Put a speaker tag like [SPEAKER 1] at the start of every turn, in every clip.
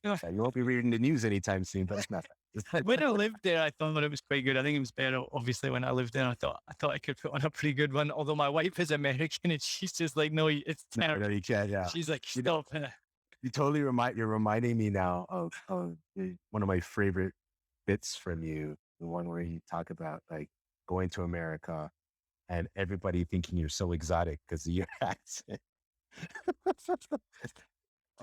[SPEAKER 1] Yeah, you won't be reading the news anytime soon, but it's not.
[SPEAKER 2] When I lived there, I thought it was quite good. I think it was better. Obviously, when I lived there, I thought I could put on a pretty good one. Although my wife is American, and she's just like, no, it's
[SPEAKER 1] No,
[SPEAKER 2] terrible.
[SPEAKER 1] no, you can't. Yeah,
[SPEAKER 2] She's like,
[SPEAKER 1] you know,
[SPEAKER 2] stop.
[SPEAKER 1] you totally you're reminding me now of one of my favorite bits from you, the one where you talk about like going to America and everybody thinking you're so exotic because of your accent.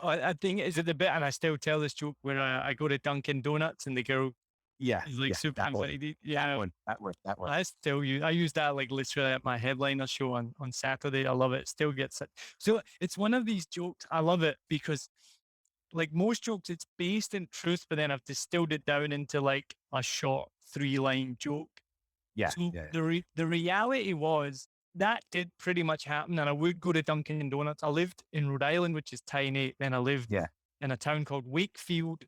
[SPEAKER 2] I think is it the bit, and I still tell this joke where I go to Dunkin' Donuts and the girl
[SPEAKER 1] Yeah,
[SPEAKER 2] is like
[SPEAKER 1] yeah,
[SPEAKER 2] super
[SPEAKER 1] that one,
[SPEAKER 2] funny.
[SPEAKER 1] that
[SPEAKER 2] Yeah,
[SPEAKER 1] one, that one, that one.
[SPEAKER 2] I still use I use that like literally at my headliner show on Saturday. I love it. Still gets it. So it's one of these jokes. I love it because like most jokes, it's based in truth, but then I've distilled it down into like a short 3-line joke.
[SPEAKER 1] Yeah,
[SPEAKER 2] So
[SPEAKER 1] yeah,
[SPEAKER 2] the reality was that did pretty much happen, and I would go to Dunkin' Donuts. I lived in Rhode Island, which is tiny. Then I lived
[SPEAKER 1] yeah,
[SPEAKER 2] in a town called Wakefield,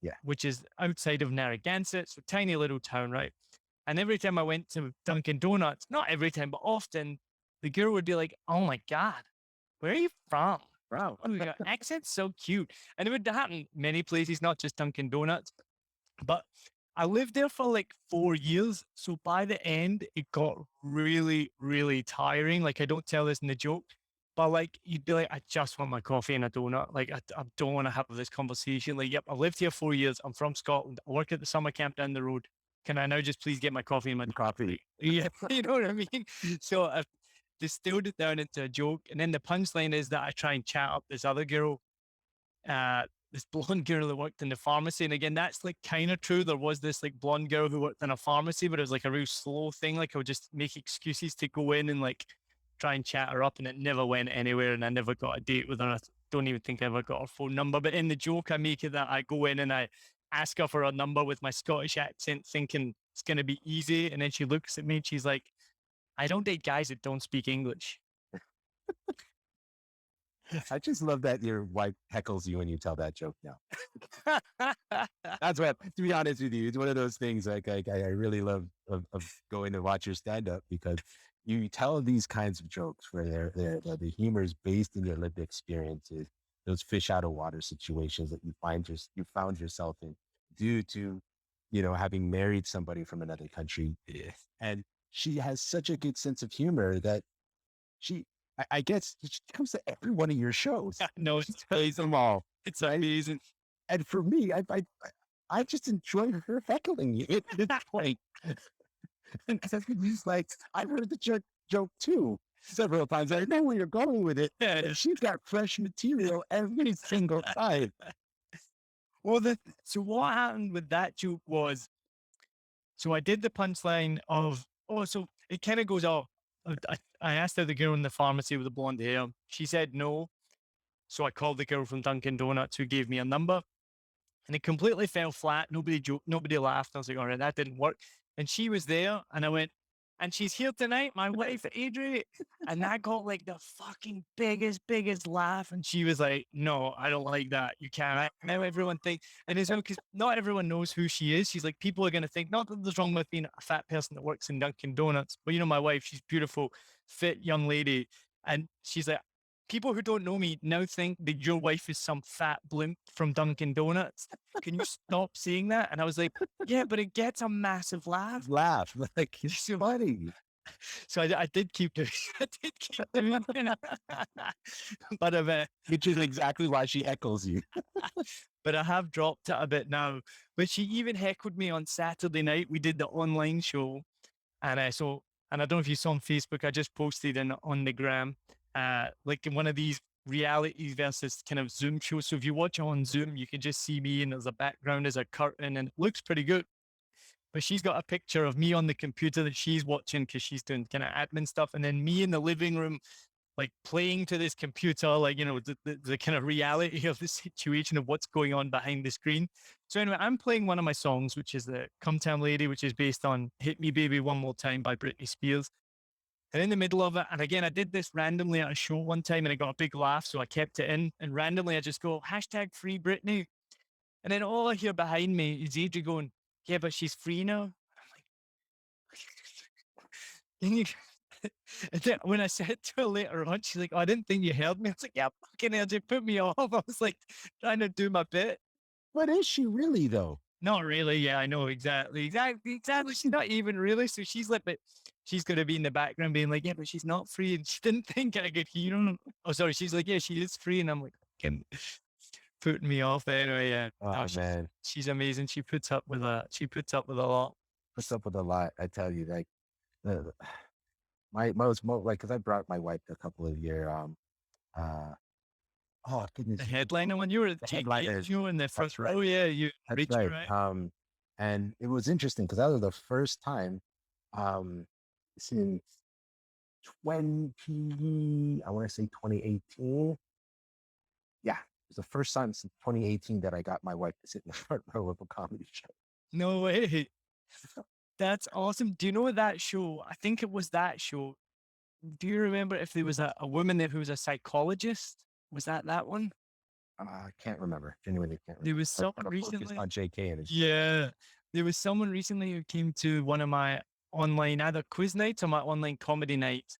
[SPEAKER 1] yeah.
[SPEAKER 2] which is outside of Narragansett, so tiny little town, right? And every time I went to Dunkin' Donuts, not every time, but often, the girl would be like, "Oh my god, where are you from?
[SPEAKER 1] Wow.
[SPEAKER 2] Oh, your accent's so cute." And it would happen many places, not just Dunkin' Donuts. But I lived there for like 4 years. So by the end, it got really, really tiring. Like, I don't tell this in the joke, but like, you'd be like, I just want my coffee and a donut. Like, I don't want to have this conversation. Like, yep, I lived here 4 years. I'm from Scotland. I work at the summer camp down the road. Can I now just please get my coffee and my donut?
[SPEAKER 1] Coffee.
[SPEAKER 2] Yeah, you know what I mean? So I've distilled it down into a joke. And then the punchline is that I try and chat up this other girl, uh, this blonde girl that worked in the pharmacy. And again, that's like kind of true. There was this like blonde girl who worked in a pharmacy, but it was like a real slow thing. Like I would just make excuses to go in and like try and chat her up, and it never went anywhere. And I never got a date with her. I don't even think I ever got her phone number. But in the joke, I make it that I go in and I ask her for a number with my Scottish accent, thinking it's going to be easy. And then she looks at me and she's like, I don't date guys that don't speak English.
[SPEAKER 1] I just love that your wife heckles you when you tell that joke now. That's what, to be honest with you, it's one of those things like I really love of going to watch your stand up because you tell these kinds of jokes where the humor is based in your lived experiences, those fish out of water situations that you found yourself in due to, having married somebody from another country.
[SPEAKER 2] Yeah.
[SPEAKER 1] And she has such a good sense of humor that she, I guess she comes to every one of your shows.
[SPEAKER 2] No,
[SPEAKER 1] She tells them all.
[SPEAKER 2] it's
[SPEAKER 1] Right?
[SPEAKER 2] amazing.
[SPEAKER 1] And for me, I just enjoy her heckling you at this point. Because he's like, I've heard the joke too several times. I know where you're going with it.
[SPEAKER 2] Yeah.
[SPEAKER 1] But she's got fresh material every single time.
[SPEAKER 2] Well, so what happened with that joke was, so I did the punchline of, oh, so it kind of goes, oh, I asked her the girl in the pharmacy with the blonde hair. She said no. So I called the girl from Dunkin' Donuts who gave me a number, and it completely fell flat. Nobody joked, nobody laughed. I was like, all right, that didn't work. And she was there, and I went, and she's here tonight, my wife, Adrie. And that got like the fucking biggest laugh. And she was like, no, I don't like that. You can't. Now everyone thinks, and it's because not everyone knows who she is. She's like, people are going to think, not that there's wrong with being a fat person that works in Dunkin' Donuts, but my wife, she's beautiful, fit young lady. And she's like, people who don't know me now think that your wife is some fat blimp from Dunkin' Donuts. Can you stop saying that? And I was like, yeah, but it gets a massive laugh.
[SPEAKER 1] Laugh. Like, it's funny.
[SPEAKER 2] So I did keep doing, I did keep doing it. But
[SPEAKER 1] Which is exactly why she heckles you.
[SPEAKER 2] but I have dropped it a bit now. But she even heckled me on Saturday night. We did the online show. And and I don't know if you saw on Facebook, I just posted on the gram, like in one of these reality versus kind of Zoom shows. So if you watch on Zoom, you can just see me and there's a background as a curtain and it looks pretty good. But she's got a picture of me on the computer that she's watching because she's doing kind of admin stuff. And then me in the living room, like playing to this computer, like, the kind of reality of the situation of what's going on behind the screen. So anyway, I'm playing one of my songs, which is the Come Town Lady, which is based on Hit Me Baby One More Time by Britney Spears. And in the middle of it, and again, I did this randomly at a show one time and I got a big laugh. So I kept it in, and randomly I just go, hashtag free Britney. And then all I hear behind me is Adrie going, yeah, but she's free now. I'm like, and then when I said to her later on, she's like, oh, I didn't think you heard me. I was like, yeah, fucking hell, you put me off. I was like trying to do my bit.
[SPEAKER 1] What is she really though?
[SPEAKER 2] Not really. Yeah, I know exactly. She's not even really. So she's like, but she's gonna be in the background being like, yeah, but she's not free, and she didn't think I could hear him. Oh, sorry. She's like, yeah, she is free, and I'm like, fucking putting me off. Anyway, yeah. No,
[SPEAKER 1] Oh man,
[SPEAKER 2] she's amazing. She puts up with a. She puts up with a lot.
[SPEAKER 1] puts up with a lot. I tell you, like the, my most like because I brought my wife to a couple of your uh oh
[SPEAKER 2] The
[SPEAKER 1] goodness,
[SPEAKER 2] headliner when you were at
[SPEAKER 1] the
[SPEAKER 2] TK,
[SPEAKER 1] headliners.
[SPEAKER 2] you were in the
[SPEAKER 1] That's
[SPEAKER 2] front
[SPEAKER 1] right.
[SPEAKER 2] row. Yeah, you
[SPEAKER 1] That's
[SPEAKER 2] reached
[SPEAKER 1] right.
[SPEAKER 2] her out.
[SPEAKER 1] And it was interesting because that was the first time um since 20, I want to say 2018. Yeah, it was the first time since 2018 that I got my wife to sit in the front row of a comedy show.
[SPEAKER 2] No way. That's awesome. Do you know that show? I think it was that show. Do you remember if there was a woman there who was a psychologist? Was that one?
[SPEAKER 1] I can't remember. Genuinely can't
[SPEAKER 2] There
[SPEAKER 1] remember.
[SPEAKER 2] was
[SPEAKER 1] I was
[SPEAKER 2] someone
[SPEAKER 1] kind of focused
[SPEAKER 2] recently.
[SPEAKER 1] on JK and his.
[SPEAKER 2] Yeah. There was someone recently who came to one of my online either quiz nights or my online comedy nights.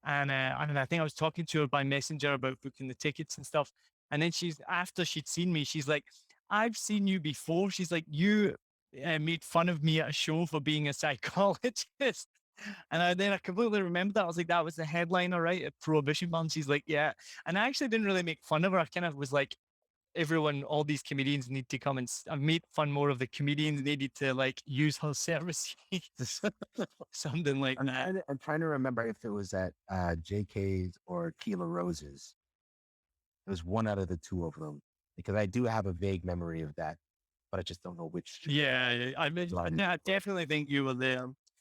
[SPEAKER 2] And I think I was talking to her by messenger about booking the tickets and stuff. And then after she'd seen me, she's like, I've seen you before. She's like, you made fun of me at a show for being a psychologist. Then I completely remembered that. I was like, that was the headliner, right? At Prohibition Band. She's like, yeah. And I actually didn't really make fun of her. I kind of was like, everyone, all these comedians need to come and I made fun more of the comedians needed to like use her services, something like that.
[SPEAKER 1] I'm trying to remember if it was at JK's or Keela Rose's. It was one out of the two of them because I do have a vague memory of that, but I just don't know which.
[SPEAKER 2] Yeah, I mean, I definitely think you were there.